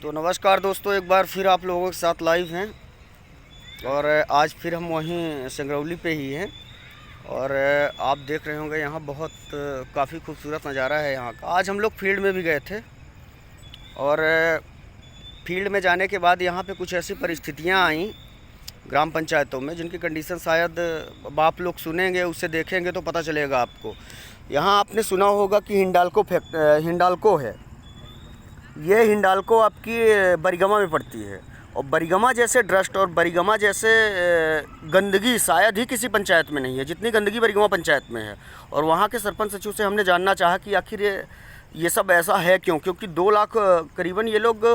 तो नमस्कार दोस्तों, एक बार फिर आप लोगों के साथ लाइव हैं और आज फिर हम वहीं सिंगरौली पे ही हैं। और आप देख रहे होंगे यहाँ बहुत काफ़ी खूबसूरत नज़ारा है यहाँ का। आज हम लोग फील्ड में भी गए थे और फील्ड में जाने के बाद यहाँ पे कुछ ऐसी परिस्थितियाँ आई ग्राम पंचायतों में जिनकी कंडीशन शायद आप लोग सुनेंगे, उससे देखेंगे तो पता चलेगा आपको। यहाँ आपने सुना होगा कि हिंडाल्को है। ये हिंडाल्को आपकी बरिगमा में पड़ती है और बरिगमा जैसे डस्ट और बरिगमा जैसे गंदगी शायद ही किसी पंचायत में नहीं है जितनी गंदगी बरिगमा पंचायत में है। और वहाँ के सरपंच सचिव से हमने जानना चाहा कि आखिर ये सब ऐसा है क्यों, क्योंकि 2 लाख करीबन ये लोग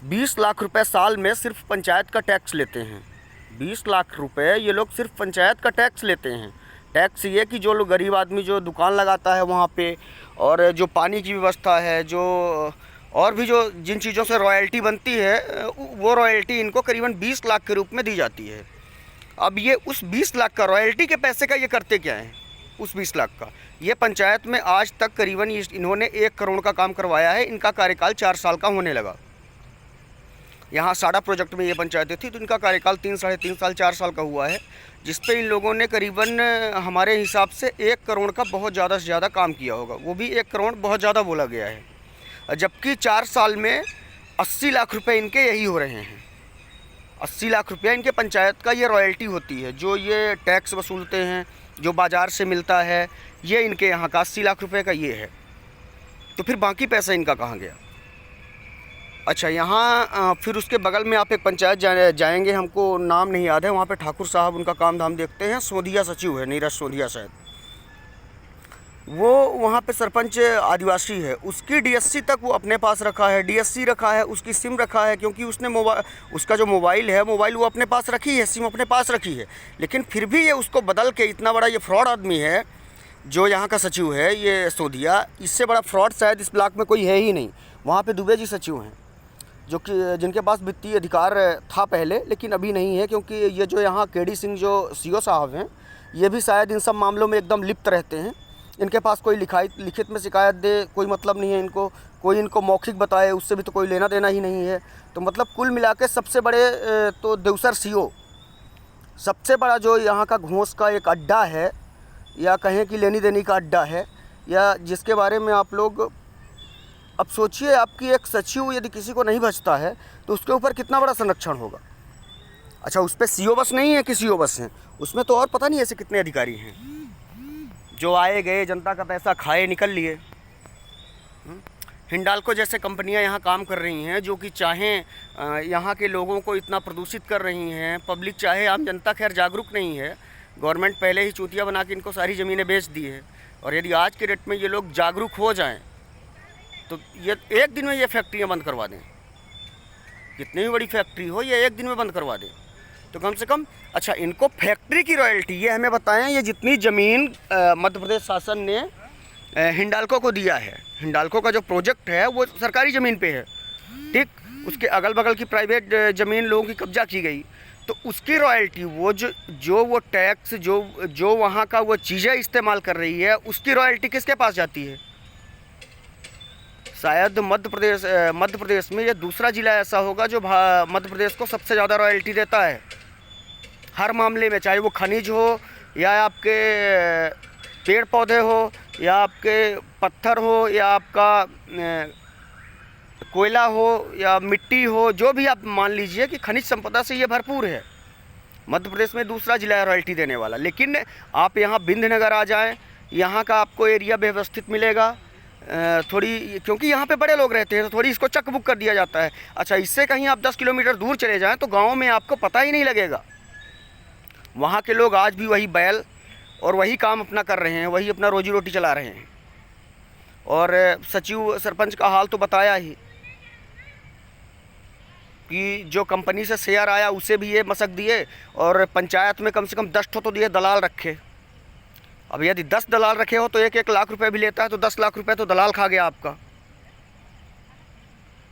20 लाख रुपए साल में सिर्फ पंचायत का टैक्स लेते हैं। 20 लाख रुपए ये लोग सिर्फ पंचायत का टैक्स लेते हैं। टैक्स ये कि जो लोग गरीब आदमी जो दुकान लगाता है वहाँ पे, और जो पानी की व्यवस्था है, जो और भी जो जिन चीज़ों से रॉयल्टी बनती है, वो रॉयल्टी इनको करीबन 20 लाख के रूप में दी जाती है। अब ये उस 20 लाख का रॉयल्टी के पैसे का ये करते क्या हैं? उस 20 लाख का ये पंचायत में आज तक करीबन इन्होंने 1 करोड़ का काम करवाया है। इनका कार्यकाल 4 साल का होने लगा। यहाँ साड़ा प्रोजेक्ट में ये पंचायतें थी तो इनका कार्यकाल 3, साढ़े 3 साल, 4 साल का हुआ है, जिस पे इन लोगों ने करीबन हमारे हिसाब से 1 करोड़ का बहुत ज़्यादा से ज़्यादा काम किया होगा। वो भी 1 करोड़ बहुत ज़्यादा बोला गया है, जबकि 4 साल में 80 लाख रुपए इनके यही हो रहे हैं। 80 लाख रुपया इनके पंचायत का ये रॉयल्टी होती है, जो ये टैक्स वसूलते हैं, जो बाज़ार से मिलता है, ये इनके यहाँ का 80 लाख रुपये का ये है। तो फिर बाकी पैसा इनका कहाँ गया? अच्छा, यहाँ फिर उसके बगल में आप एक पंचायत जाएंगे, हमको नाम नहीं याद है, वहाँ पे ठाकुर साहब उनका काम धाम देखते हैं। सोधिया सचिव है, नीरज सोधिया शायद, वो वहाँ पे सरपंच आदिवासी है। उसकी डीएससी तक वो अपने पास रखा है, डीएससी रखा है, उसकी सिम रखा है, क्योंकि उसने उसका जो मोबाइल है, मोबाइल वो अपने पास रखी है, सिम अपने पास रखी है। लेकिन फिर भी ये उसको बदल के, इतना बड़ा ये फ्रॉड आदमी है जो यहाँ का सचिव है ये सोधिया, इससे बड़ा फ्रॉड शायद इस ब्लॉक में कोई है ही नहीं। वहाँ पे दुबे जी सचिव हैं जो कि जिनके पास वित्तीय अधिकार था पहले, लेकिन अभी नहीं है, क्योंकि ये जो यहाँ केडी सिंह जो सीओ साहब हैं, ये भी शायद इन सब मामलों में एकदम लिप्त रहते हैं। इनके पास कोई लिखित में शिकायत दे कोई मतलब नहीं है इनको, कोई इनको मौखिक बताए उससे भी तो कोई लेना देना ही नहीं है। तो मतलब कुल मिला के सबसे बड़े तो देवसर सीओ, सबसे बड़ा जो यहाँ का घूस का एक अड्डा है, या कहें कि लेनी देनी का अड्डा है, या जिसके बारे में आप लोग अब सोचिए, आपकी एक सचिव यदि किसी को नहीं बचता है तो उसके ऊपर कितना बड़ा संरक्षण होगा। अच्छा, उस पर सीओ बस नहीं है कि सीओ बस हैं, उसमें तो और पता नहीं ऐसे कितने अधिकारी हैं जो आए गए, जनता का पैसा खाए निकल लिए। हिंडाल्को जैसे कंपनियां यहाँ काम कर रही हैं जो कि चाहें यहाँ के लोगों को इतना प्रदूषित कर रही हैं। पब्लिक चाहे, आम जनता खैर जागरूक नहीं है, गवर्नमेंट पहले ही चूतिया बना के इनको सारी ज़मीनें बेच दी है। और यदि आज के डेट में ये लोग जागरूक हो जाएं तो ये एक दिन में ये फैक्ट्रियाँ बंद करवा दें। कितनी भी बड़ी फैक्ट्री हो, ये एक दिन में बंद करवा दें तो कम से कम। अच्छा, इनको फैक्ट्री की रॉयल्टी ये हमें बताएं, ये जितनी ज़मीन मध्य प्रदेश शासन ने हिंडाल्को को दिया है, हिंडाल्को का जो प्रोजेक्ट है वो सरकारी ज़मीन पे है, ठीक। उसके अगल बगल की प्राइवेट ज़मीन लोगों की कब्जा की गई, तो उसकी रॉयल्टी वो जो वो टैक्स जो वहाँ का वो चीज़ें इस्तेमाल कर रही है, उसकी रॉयल्टी किसके पास जाती है? शायद मध्य प्रदेश में ये दूसरा ज़िला ऐसा होगा जो मध्य प्रदेश को सबसे ज़्यादा रॉयल्टी देता है हर मामले में, चाहे वो खनिज हो, या आपके पेड़ पौधे हो, या आपके पत्थर हो, या आपका कोयला हो, या मिट्टी हो, जो भी आप मान लीजिए कि खनिज संपदा से ये भरपूर है। मध्य प्रदेश में दूसरा ज़िला है रॉयल्टी देने वाला। लेकिन आप यहाँ विंध्यनगर आ जाएं, यहाँ का आपको एरिया व्यवस्थित मिलेगा थोड़ी, क्योंकि यहाँ पे बड़े लोग रहते हैं तो थोड़ी इसको चक बुक कर दिया जाता है। अच्छा, इससे कहीं आप 10 किलोमीटर दूर चले जाएं तो गाँव में आपको पता ही नहीं लगेगा। वहाँ के लोग आज भी वही बैल और वही काम अपना कर रहे हैं, वही अपना रोजी रोटी चला रहे हैं। और सचिव सरपंच का हाल तो बताया ही कि जो कंपनी से शेयर आया उसे भी ये मसक दिए, और पंचायत में कम से कम 10 तो दिए दलाल रखे। अब यदि 10 दलाल रखे हो तो 1-1 लाख रुपए भी लेता है, तो 10 लाख रुपए तो दलाल खा गया आपका।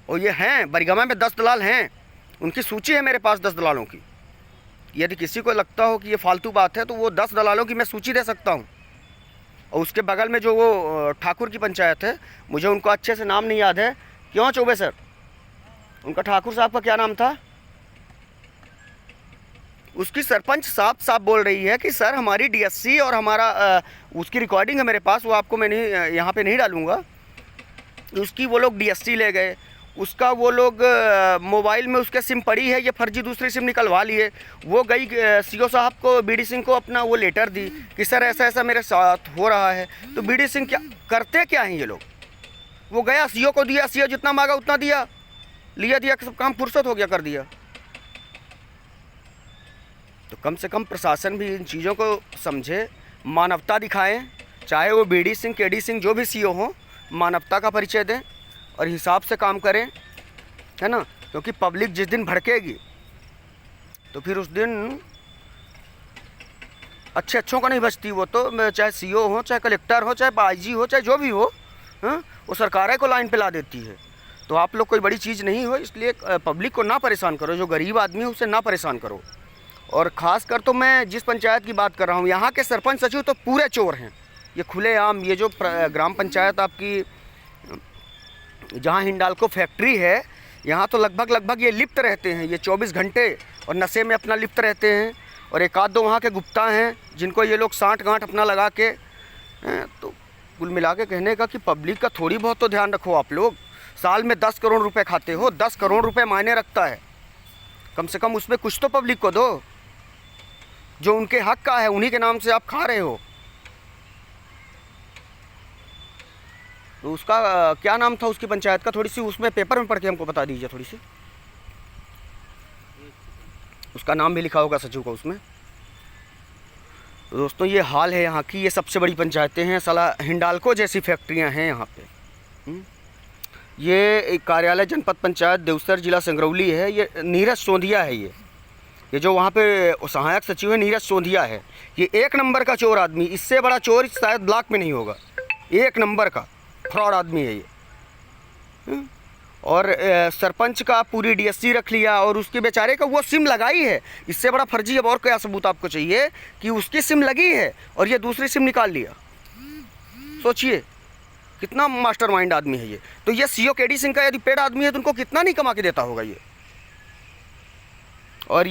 और ये हैं बरिगमा में 10 दलाल हैं, उनकी सूची है मेरे पास 10 दलालों की। यदि किसी को लगता हो कि ये फालतू बात है तो वो 10 दलालों की मैं सूची दे सकता हूँ। और उसके बगल में जो वो ठाकुर की पंचायत है, मुझे उनको अच्छे से नाम नहीं याद है, क्यों चौबे सर? उनका ठाकुर साहब का क्या नाम था? उसकी सरपंच साफ साफ बोल रही है कि सर हमारी डीएससी और हमारा उसकी रिकॉर्डिंग है मेरे पास, वो आपको मैं नहीं यहाँ पे नहीं डालूँगा। उसकी वो लोग डीएससी ले गए, उसका वो लोग मोबाइल में उसके सिम पड़ी है, ये फर्जी दूसरी सिम निकलवा लिए। वो गई सीओ साहब को, बीडी सिंह को अपना वो लेटर दी कि सर ऐसा ऐसा मेरे साथ हो रहा है। तो बीडी सिंह क्या करते क्या हैं ये लोग? वो गया सीओ को दिया, सीओ जितना मांगा उतना दिया, लिया दिया, सब काम फुर्सत हो गया, कर दिया। तो कम से कम प्रशासन भी इन चीज़ों को समझे, मानवता दिखाएं। चाहे वो बीडी सिंह, केडी सिंह, जो भी सीओ हो, मानवता का परिचय दें और हिसाब से काम करें, है ना। क्योंकि पब्लिक जिस दिन भड़केगी तो फिर उस दिन अच्छों का नहीं बचती। वो तो चाहे सीओ हो, चाहे कलेक्टर हो, चाहे आईजी हो, चाहे जो भी हो, हाँ, वो सरकारें को लाइन पे ला देती है। तो आप लोग कोई बड़ी चीज़ नहीं हो, इसलिए पब्लिक को ना परेशान करो। जो गरीब आदमी है उसे ना परेशान करो। और ख़ास कर तो मैं जिस पंचायत की बात कर रहा हूँ, यहाँ के सरपंच सचिव तो पूरे चोर हैं। ये खुलेआम, ये जो ग्राम पंचायत आपकी जहाँ हिंडाल्को फैक्ट्री है, यहाँ तो लगभग ये लिप्त रहते हैं, ये 24 घंटे और नशे में अपना लिप्त रहते हैं। और एक आध दो वहाँ के गुप्ता हैं जिनको ये लोग साँठ गांठ अपना लगा के, तो कुल मिला के कहने का कि पब्लिक का थोड़ी बहुत तो ध्यान रखो। आप लोग साल में 10 करोड़ रुपए खाते हो, 10 करोड़ रुपए मायने रखता है। कम से कम उसमें कुछ तो पब्लिक को दो, जो उनके हक का है, उन्हीं के नाम से आप खा रहे हो। तो उसका क्या नाम था उसकी पंचायत का? थोड़ी सी उसमें पेपर में पढ़ के हमको बता दीजिए थोड़ी सी। उसका नाम भी लिखा होगा सचिव का उसमें। तो दोस्तों ये हाल है यहाँ की। ये सबसे बड़ी पंचायतें हैं, साला हिंडाल्को जैसी फैक्ट्रियाँ हैं यहाँ पे। ये एक कार्यालय जनपद पंचायत देवसर, जिला संगरौली है। ये नीरज सोंधिया है। ये जो वहाँ पे सहायक सचिव है, नीरज सोंधिया है। ये एक नंबर का चोर आदमी, इससे बड़ा चोर शायद ब्लॉक में नहीं होगा। एक नंबर का फ्रॉड आदमी है ये। और सरपंच का पूरी डीएससी रख लिया और उसके बेचारे का वो सिम लगाई है। इससे बड़ा फर्जी अब और क्या सबूत आपको चाहिए कि उसकी सिम लगी है और ये दूसरी सिम निकाल लिया। सोचिए कितना मास्टरमाइंड आदमी है ये। तो ये सीओ केडी सिंह का यदि पेड आदमी है तो उनको कितना नहीं कमा के देता होगा ये। और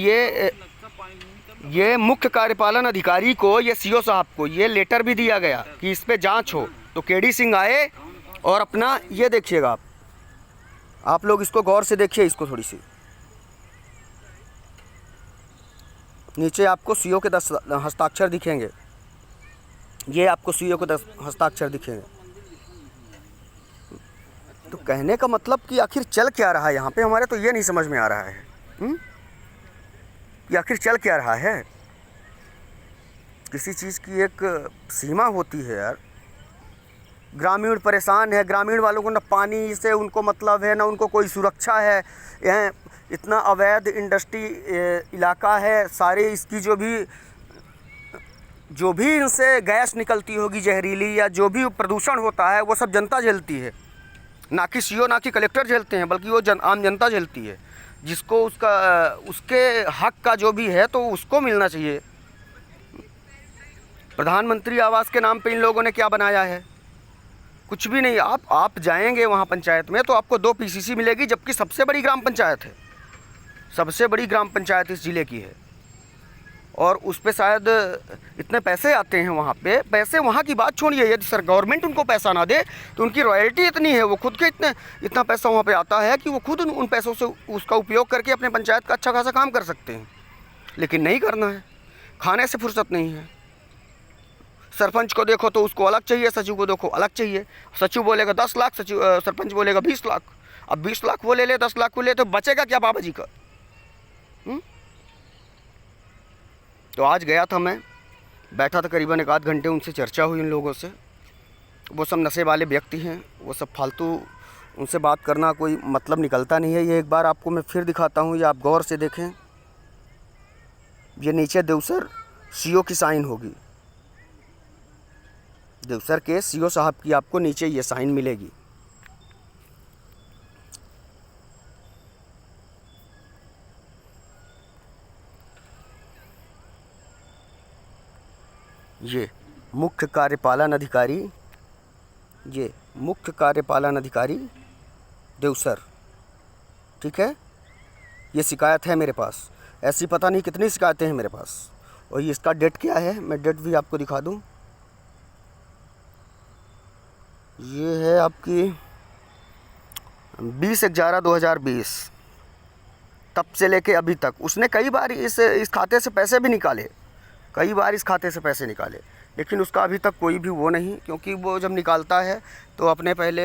ये मुख्य कार्यपालन अधिकारी को, ये सीओ साहब को ये लेटर भी दिया गया कि इस पे जांच हो। तो केडी सिंह आए और अपना ये देखिएगा, आप लोग इसको गौर से देखिए, इसको थोड़ी सी नीचे आपको सीओ के 10 हस्ताक्षर दिखेंगे। ये आपको सीओ के 10 हस्ताक्षर दिखेंगे। तो कहने का मतलब कि आखिर चल क्या रहा है यहाँ पे, हमारे तो ये नहीं समझ में आ रहा है कि आखिर चल क्या रहा है। किसी चीज़ की एक सीमा होती है यार। ग्रामीण परेशान है, ग्रामीण वालों को ना पानी से उनको मतलब है, ना उनको कोई सुरक्षा है। यहाँ इतना अवैध इंडस्ट्री इलाका है, सारे इसकी जो भी इनसे गैस निकलती होगी जहरीली, या जो भी प्रदूषण होता है, वो सब जनता झेलती है। ना कि सीओ, ना कि कलेक्टर झेलते हैं, बल्कि वो आम जनता झेलती है। जिसको उसके हक का जो भी है तो उसको मिलना चाहिए। प्रधानमंत्री आवास के नाम पे इन लोगों ने क्या बनाया है? कुछ भी नहीं। आप जाएंगे वहाँ पंचायत में तो आपको 2 पीसीसी मिलेगी, जबकि सबसे बड़ी ग्राम पंचायत है, सबसे बड़ी ग्राम पंचायत इस ज़िले की है। और उस पे शायद इतने पैसे आते हैं वहाँ पे। पैसे वहाँ की बात छोड़िए, यदि सर गवर्नमेंट उनको पैसा ना दे तो उनकी रॉयल्टी इतनी है, वो खुद के इतना पैसा वहाँ पे आता है कि वो खुद उन पैसों से उसका उपयोग करके अपने पंचायत का अच्छा खासा काम कर सकते हैं। लेकिन नहीं करना है, खाने से फुर्सत नहीं है। सरपंच को देखो तो उसको अलग चाहिए, सचिव को देखो अलग चाहिए। सचिव बोलेगा 10 लाख, सरपंच बोलेगा 20 लाख। अब 20 लाख वो ले ले, 10 लाख वो ले, तो बचेगा क्या बाबा जी का? तो आज गया था, मैं बैठा था करीबन 1 आध घंटे, उनसे चर्चा हुई इन लोगों से। वो सब नशे वाले व्यक्ति हैं, वो सब फालतू, उनसे बात करना कोई मतलब निकलता नहीं है। ये एक बार आपको मैं फिर दिखाता हूँ, ये आप गौर से देखें। ये नीचे देवसर सीओ की साइन होगी, देवसर के सीओ साहब की आपको नीचे ये साइन मिलेगी। ये मुख्य कार्यपालन अधिकारी, ये मुख्य कार्यपालन अधिकारी देवसर, ठीक है। ये शिकायत है मेरे पास, ऐसी पता नहीं कितनी शिकायतें हैं मेरे पास। और ये इसका डेट क्या है, मैं डेट भी आपको दिखा दूं। ये है आपकी 20/11/2020। तब से लेके अभी तक उसने कई बार इस खाते से पैसे भी निकाले, कई बार इस खाते से पैसे निकाले, लेकिन उसका अभी तक कोई भी वो नहीं। क्योंकि वो जब निकालता है तो अपने पहले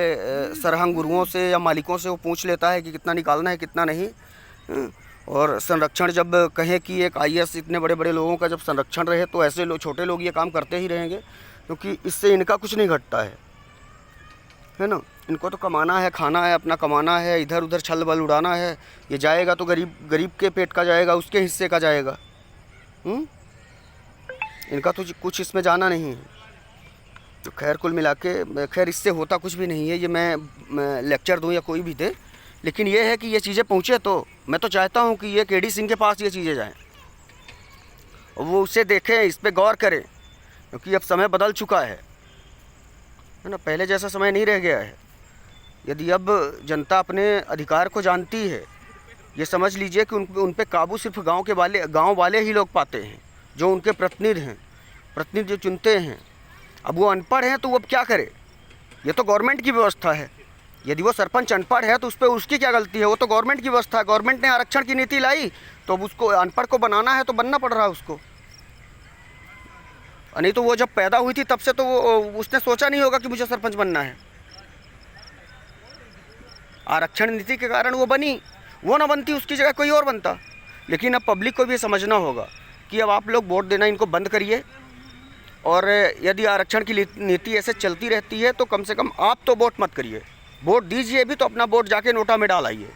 सरहंग गुरुओं से या मालिकों से वो पूछ लेता है कि कितना निकालना है कितना नहीं। और संरक्षण जब कहें कि एक IAS इतने बड़े बड़े लोगों का जब संरक्षण रहे तो ऐसे लोग, छोटे लोग ये काम करते ही रहेंगे, क्योंकि इससे इनका कुछ नहीं घटता है ना। इनको तो कमाना है, खाना है, अपना कमाना है, इधर उधर छल बल उड़ाना है। ये जाएगा तो गरीब के पेट का जाएगा, उसके हिस्से का जाएगा। इनका तो कुछ इसमें जाना नहीं है। तो खैर कुल मिला के खैर इससे होता कुछ भी नहीं है। ये मैं लेक्चर दूं या कोई भी दे, लेकिन ये है कि ये चीज़ें पहुँचे तो मैं तो चाहता हूँ कि ये KD सिंह के पास ये चीज़ें जाएँ और वो उसे देखें, इस पर गौर करें, क्योंकि अब समय बदल चुका है ना। पहले जैसा समय नहीं रह गया है। यदि अब जनता अपने अधिकार को जानती है, ये समझ लीजिए कि उन पे काबू सिर्फ गांव वाले ही लोग पाते हैं, जो उनके प्रतिनिधि हैं, प्रतिनिधि जो चुनते हैं। अब वो अनपढ़ हैं तो वो अब क्या करे, ये तो गवर्नमेंट की व्यवस्था है। यदि वो सरपंच अनपढ़ है तो उस पर उसकी क्या गलती है, वो तो गवर्नमेंट की व्यवस्था है। गवर्नमेंट ने आरक्षण की नीति लाई तो अब उसको अनपढ़ को बनाना है तो बनना पड़ रहा है उसको। नहीं तो वो जब पैदा हुई थी तब से तो वो उसने सोचा नहीं होगा कि मुझे सरपंच बनना है। आरक्षण नीति के कारण वो बनी, वो ना बनती उसकी जगह कोई और बनता। लेकिन अब पब्लिक को भी समझना होगा कि अब आप लोग वोट देना इनको बंद करिए, और यदि आरक्षण की नीति ऐसे चलती रहती है तो कम से कम आप तो वोट मत करिए, वोट दीजिए भी तो अपना वोट जाके नोटा में डाल आइए।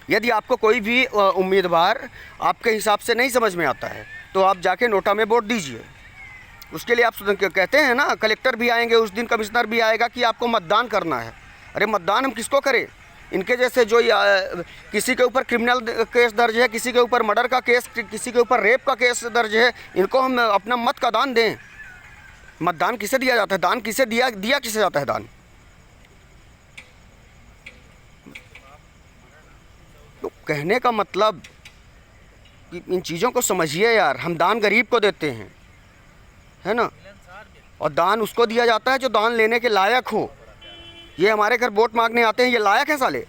यदि आपको कोई भी उम्मीदवार आपके हिसाब से नहीं समझ में आता है तो आप जाके नोटा में वोट दीजिए। उसके लिए आप कहते हैं ना, कलेक्टर भी आएंगे उस दिन, कमिश्नर भी आएगा कि आपको मतदान करना है। अरे मतदान हम किसको करें? इनके जैसे जो किसी के ऊपर क्रिमिनल केस दर्ज है, किसी के ऊपर मर्डर का केस, किसी के ऊपर रेप का केस दर्ज है, इनको हम अपना मत का दान दें। मतदान किसे दिया जाता है? दान किसे दिया किसे जाता है दान? तो कहने का मतलब कि इन चीज़ों को समझिए यार। हम दान गरीब को देते हैं, है ना, और दान उसको दिया जाता है जो दान लेने के लायक हो। ये हमारे घर वोट मांगने आते हैं, ये लायक है साले?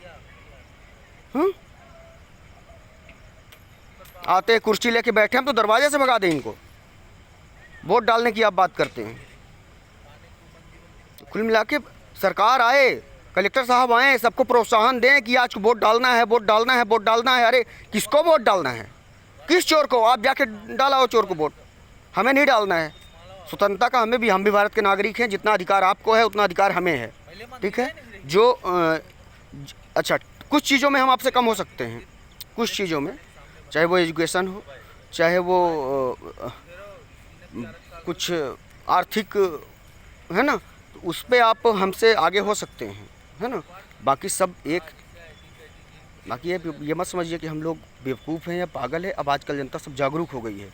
आते हैं कुर्सी लेके बैठे, हम तो दरवाजे से भगा दें इनको। वोट डालने की आप बात करते हैं। कुल मिला के सरकार आए, कलेक्टर साहब आए, सबको प्रोत्साहन दें कि आज वोट डालना है, वोट डालना है, वोट डालना है। अरे किसको वोट डालना है? किस चोर को? आप जाके डालाओ चोर को वोट, हमें नहीं डालना है। स्वतंत्रता का हम भी भारत के नागरिक हैं। जितना अधिकार आपको है उतना अधिकार हमें है, ठीक है। जो अच्छा, कुछ चीज़ों में हम आपसे कम हो सकते हैं, कुछ चीज़ों में, चाहे वो एजुकेशन हो, चाहे वो कुछ आर्थिक, है ना, तो उस पर आप हमसे आगे हो सकते हैं, है ना। बाकी सब बाकी ये मत समझिए कि हम लोग बेवकूफ़ हैं या पागल है। अब आजकल जनता सब जागरूक हो गई है।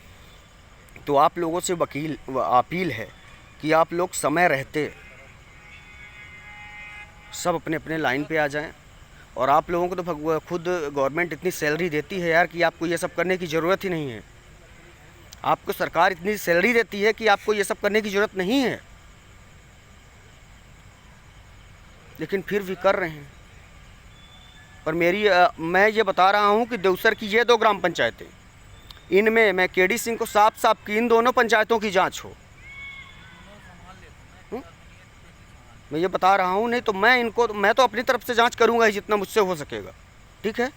तो आप लोगों से अपील है कि आप लोग समय रहते सब अपने अपने लाइन पे आ जाएं। और आप लोगों को तो खुद गवर्नमेंट इतनी सैलरी देती है यार कि आपको ये सब करने की ज़रूरत ही नहीं है। आपको सरकार इतनी सैलरी देती है कि आपको ये सब करने की ज़रूरत नहीं है, लेकिन फिर भी कर रहे हैं। पर मैं ये बता रहा हूँ कि देवसर की ये 2 ग्राम पंचायतें, इनमें मैं KD सिंह को साफ कि इन दोनों पंचायतों की जांच हो। मैं ये बता रहा हूँ, नहीं तो मैं तो अपनी तरफ से जांच करूँगा ही जितना मुझसे हो सकेगा, ठीक है।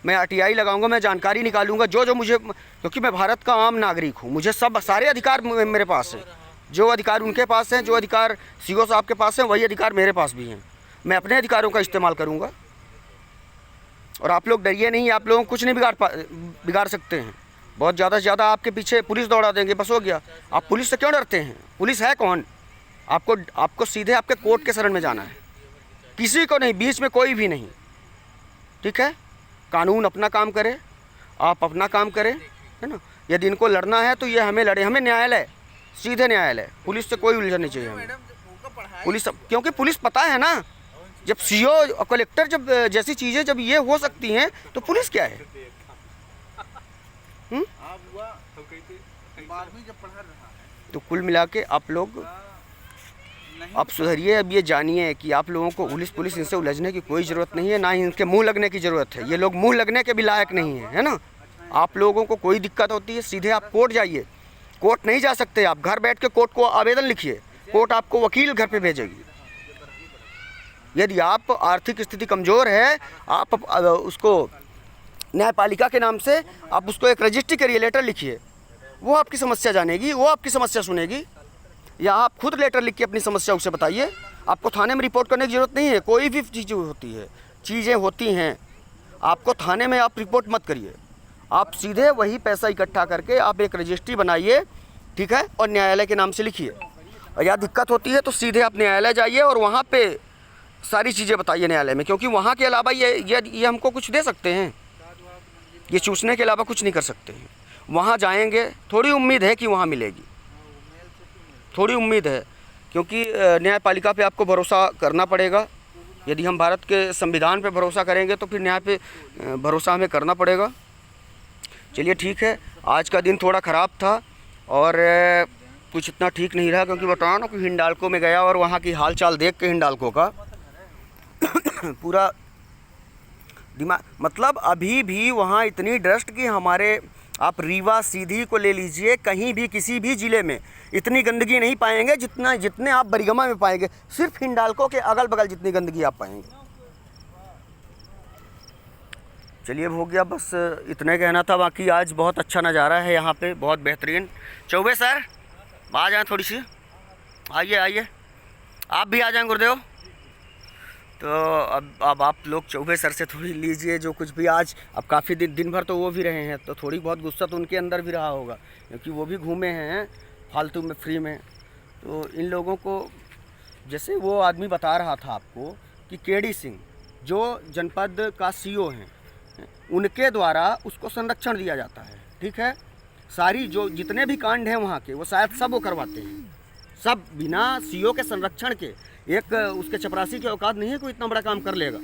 मैं RTI लगाऊंगा, मैं जानकारी निकालूंगा जो मुझे, क्योंकि मैं भारत का आम नागरिक हूँ, मुझे सारे अधिकार मेरे पास हैं। जो अधिकार उनके पास हैं, जो अधिकार CO साहब के पास हैं, वही अधिकार मेरे पास भी हैं। मैं अपने अधिकारों का इस्तेमाल करूँगा। और आप लोग डरिए नहीं, आप लोगों को कुछ नहीं बिगाड़ सकते हैं। बहुत ज़्यादा से ज़्यादा आपके पीछे पुलिस दौड़ा देंगे, बस हो गया। आप पुलिस से क्यों डरते हैं? पुलिस है कौन? आपको सीधे आपके कोर्ट के शरण में जाना है, किसी को नहीं, बीच में कोई भी नहीं, ठीक है। कानून अपना काम करे, आप अपना काम करें, है ना। यदि इनको लड़ना है तो ये हमें लड़े, हमें न्यायालय, सीधे न्यायालय। पुलिस से कोई उलझन नहीं चाहिए हमें। पुलिस, क्योंकि पुलिस पता है ना, जब सीओ और कलेक्टर जब जैसी चीज़ें जब ये हो सकती हैं तो पुलिस क्या है? तो कुल मिला के आप लोग आप सुधरिए। अब ये जानिए कि आप लोगों को पुलिस इनसे उलझने की कोई ज़रूरत नहीं है, ना ही इनके मुंह लगने की ज़रूरत है। ये लोग मुंह लगने के भी लायक नहीं है, है ना। आप लोगों को कोई दिक्कत होती है सीधे आप कोर्ट जाइए। कोर्ट नहीं जा सकते आप, घर बैठ के कोर्ट को आवेदन लिखिए, कोर्ट आपको वकील घर पे भेजेगी। यदि आप आर्थिक स्थिति कमज़ोर है, आप उसको न्यायपालिका के नाम से आप उसको एक रजिस्ट्री करिए, लेटर लिखिए, वो आपकी समस्या जानेगी, वो आपकी समस्या सुनेगी। या आप खुद लेटर लिख के अपनी समस्या उसे बताइए। आपको थाने में रिपोर्ट करने की ज़रूरत नहीं है। कोई भी चीज़ें होती हैं, आपको थाने में आप रिपोर्ट मत करिए। आप सीधे वही पैसा इकट्ठा करके आप एक रजिस्ट्री बनाइए, ठीक है, और न्यायालय के नाम से लिखिए। और या दिक्कत होती है तो सीधे आप न्यायालय जाइए और वहाँ पे सारी चीज़ें बताइए न्यायालय में, क्योंकि वहाँ के अलावा ये हमको कुछ दे सकते हैं, ये चूसने के अलावा कुछ नहीं कर सकते हैं। वहाँ जाएंगे, थोड़ी उम्मीद है कि वहाँ मिलेगी, थोड़ी उम्मीद है, क्योंकि न्यायपालिका पे आपको भरोसा करना पड़ेगा। यदि हम भारत के संविधान पे भरोसा करेंगे तो फिर न्याय पे भरोसा हमें करना पड़ेगा। चलिए ठीक है, आज का दिन थोड़ा ख़राब था और कुछ इतना ठीक नहीं रहा, क्योंकि बताओ ना कि हिंडाल्को में गया और वहाँ की हाल चाल देख के हिंडाल्को का पूरा दिमाग, मतलब अभी भी वहाँ इतनी डस्ट कि हमारे आप रीवा सीधी को ले लीजिए, कहीं भी किसी भी ज़िले में इतनी गंदगी नहीं पाएंगे जितने आप बरिगमा में पाएंगे। सिर्फ हिंडाल्को के अगल बगल जितनी गंदगी आप पाएंगे। चलिए हो गया, बस इतने कहना था। बाकी आज बहुत अच्छा नज़ारा है यहाँ पे, बहुत बेहतरीन। चौबे सर आ जाएँ, थोड़ी सी आइए, आप भी आ जाएँ गुरुदेव। तो अब आप लोग चौबे सर से थोड़ी लीजिए जो कुछ भी आज, अब काफ़ी दिन भर तो वो भी रहे हैं, तो थोड़ी बहुत गुस्सा तो उनके अंदर भी रहा होगा, क्योंकि वो भी घूमे हैं फालतू में फ्री में। तो इन लोगों को, जैसे वो आदमी बता रहा था आपको कि केडी सिंह जो जनपद का सीओ हैं, उनके द्वारा उसको संरक्षण दिया जाता है, ठीक है। सारी जो जितने भी कांड हैं वहाँ के, वो शायद सब वो करवाते हैं, सब बिना सीओ के संरक्षण के। एक उसके चपरासी की औकात नहीं है कोई इतना बड़ा काम कर लेगा।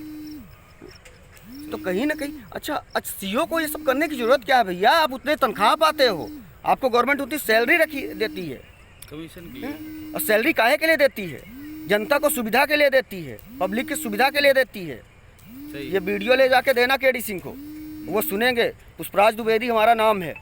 तो कहीं ना कहीं अच्छा सीओ को ये सब करने की ज़रूरत क्या है भैया? आप उतने तनख्वाह पाते हो, आपको गवर्नमेंट उतनी सैलरी देती है, कमीशन की। और सैलरी काहे के लिए देती है? जनता को सुविधा के लिए देती है, पब्लिक की सुविधा के लिए देती है। ये वीडियो ले जाके देना केडी सिंह को, वो सुनेंगे। पुष्पराज द्विवेदी हमारा नाम है,